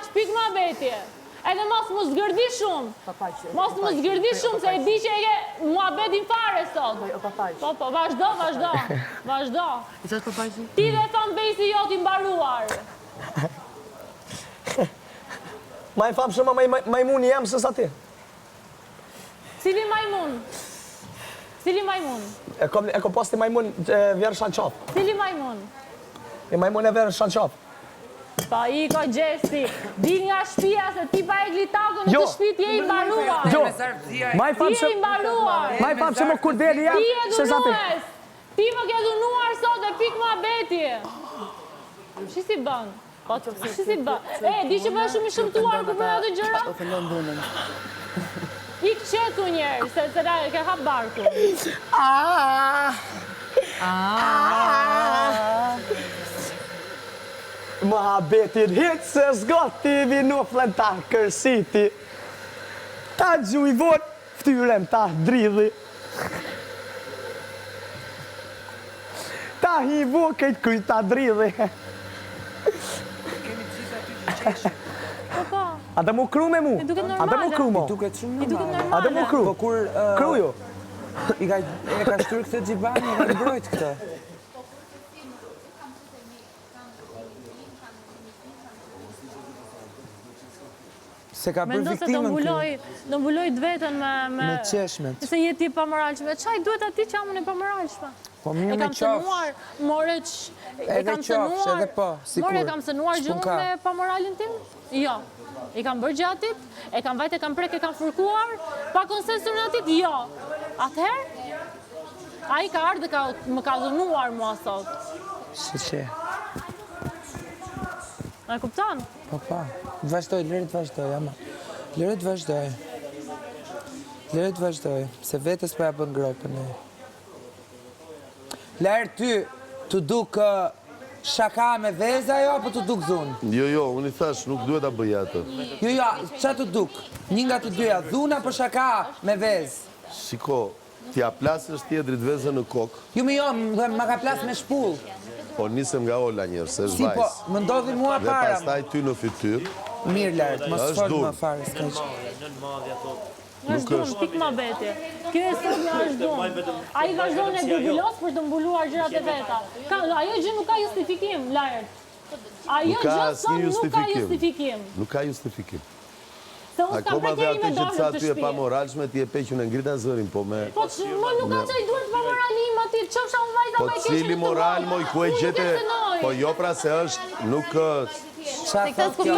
është pik ma beti. Edhe mos më zgërdi shumë. Mos më zgërdi shumë, se e di që e ke mua betin fare sot. Po, vazhdo. I qështë papaqi? Ti dhe fanbase-i joti mbaruar. Ma i famë shumë majmuni jam sësa ti. Cili majmun? E ko posti majmun verë shanë qapë. Cili majmun? E majmun e verë shanë qapë. Pa i ko gjesti, dil nga shpia se ti pa e glitakën në të shpi ti e i mbaruar. Jo, ma i Ti e i mbaruar. famë që më kur deli jam Ti e sësa ti. dhunues. Ti më ke dhunuar sot dhe pik ma beti. Shi si bën? Shi si bën? Di që bëhe shumë i shëmtuar ku për atë gjëra? Ik qetu njerë, se të ke hap barku. Mohabetin hitë se zgati vino flenta kërsiti. Ta gjuj vot, ftyrem ta dridhi. Ta hi vokejt kuj ta dridhi. A dhe mu kru me mu? I duket normale. A dhe mu kru mo? I duket shumë I duket normale. A dhe mu kru? Po kur Kru ju? e ka shtyr këtë gjibani, e ka mbrojt këtë. Se ka për Mendo se viktimën këtë. do mbuloj të vetën Me qeshmet. Se jeti pa moralshme. Qaj duhet ati që amën e pa moralshme? Po mirë E me kam sënuar, more që... Edhe qafsh, edhe po, sikur. More, e kam sënuar S'pun gjumë ka. me pa moralin tim? Jo. I kam bërë gjatit, e kam vajt, e kam prek, e kam fërkuar, pa konsensun atit? Jo. Atëherë, a i ka ardhë dhe më ka dhunuar mua sot. Si që. E kupton? Pa. Vazhdoj, lërët vazhdoj, ama. Lërët vazhdoj, se vetës pa e bën gropën e. Lërë ty, të duk shaka me veza jo, apo të duk dhunë? Jo, unë i thash, nuk duhet ta bëj atë. Jo, qa të duk? Një nga të dyja, dhunë apo shaka me vezë? Shiko, t'ja plasësh tjetrit vezën në kokë, Jo, ma ka plas me shpull. po nisem nga ola njërë, se është Si po, vajzë. më ndodhi mua Dhe para. pastaj ty në fytyrë, Mirë lërët, mos Është fol dur. më fare, s'ka që. Është dhunë, pik ma beti. Kjo e sot në është dhunë. A i vazhdojnë e gugulos për të mbuluar gjërat e veta. Ajo gjë nuk ka justifikim, lajët. Ajo nuk ka gjë asnjë sot nuk ka justifikim. justifikim. Nuk ka justifikim. Se unë s'kam Akoma dhe prekjeri me atë që dashur ca të ty e pa shpi. moralshme, ti e peqën e ngrita zërin, po me... Po që më nuk ka që i duhet pa moralim ati, qëfsha unë vajza Po ma i keqe cili në të moral, vojnë. moj, ku e Unë gjete... nuk e synoj. Po jo pra se është, nuk... Qa thot kjo?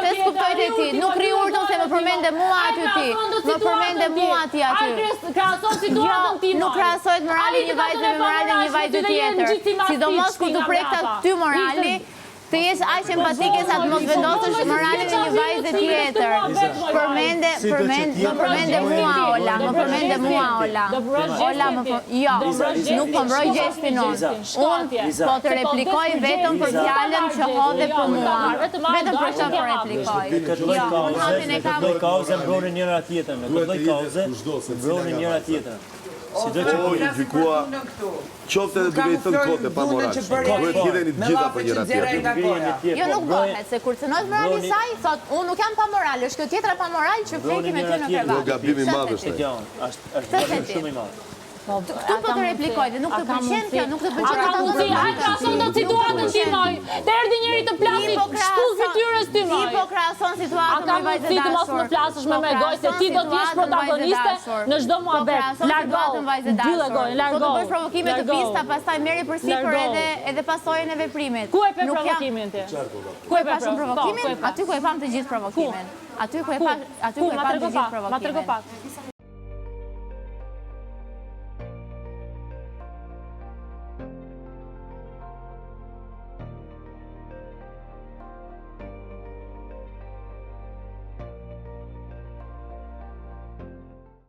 Tes kuptojt e ti, nuk ri urtën se më përmende mua aty ti. Më përmende mua aty aty. Krason situatën ti, Nuk krahasojt morali një vajzë me moralin një vajzë tjetër. Sidomos ku të prekta ty morali, të jesh aq empatike sa të mos vendosësh moralin e një vajze tjetër. Më përmende mua, Ola. Ola, jo, nuk po mbroj gjestin unë. Unë po të replikoj vetëm për fjalën që hodhe për mua. Vetëm për çfarë po replikoj. Jo, unë hatin e kam. Këtë kauze mbronin njëra tjetrën, me këtë kauze mbronin njëra tjetrën. Si do që O, i gjykua... Qofte dhe duke i thënë kote, pa moralshme. Duhet t'jideni të gjitha për njëra tjetër. Jo, nuk bëhet, se kur cënojt morali saj, thot, unë nuk jam pa moral, është kjo tjetra pa moral që fleki me ty në krevat. Jo, gabimi madh është ai. është gabim shumë i madh. Këtu po të replikoj dhe nuk të pëlqen kjo, nuk të A pëlqen ka mundësi, a krason do situatën ti moj. Të erdi njëri të plasi shpull fytyrës ty Ti moj. po krahason A situatën ka me vajzë mundësi të mos më flasësh me gojë se ti do t'jesh protagoniste në çdo muhabet. Largohu, dille gojën, Po të largohu. bësh provokime të pista, pastaj merri përsipër edhe pasojën e veprimit. Ku e pe provokimin ti? Ku e pa shumë provokimin? Aty ku e pam të gjithë provokimin. Aty ku e pa të gjithë provokimin. Ma trego pak.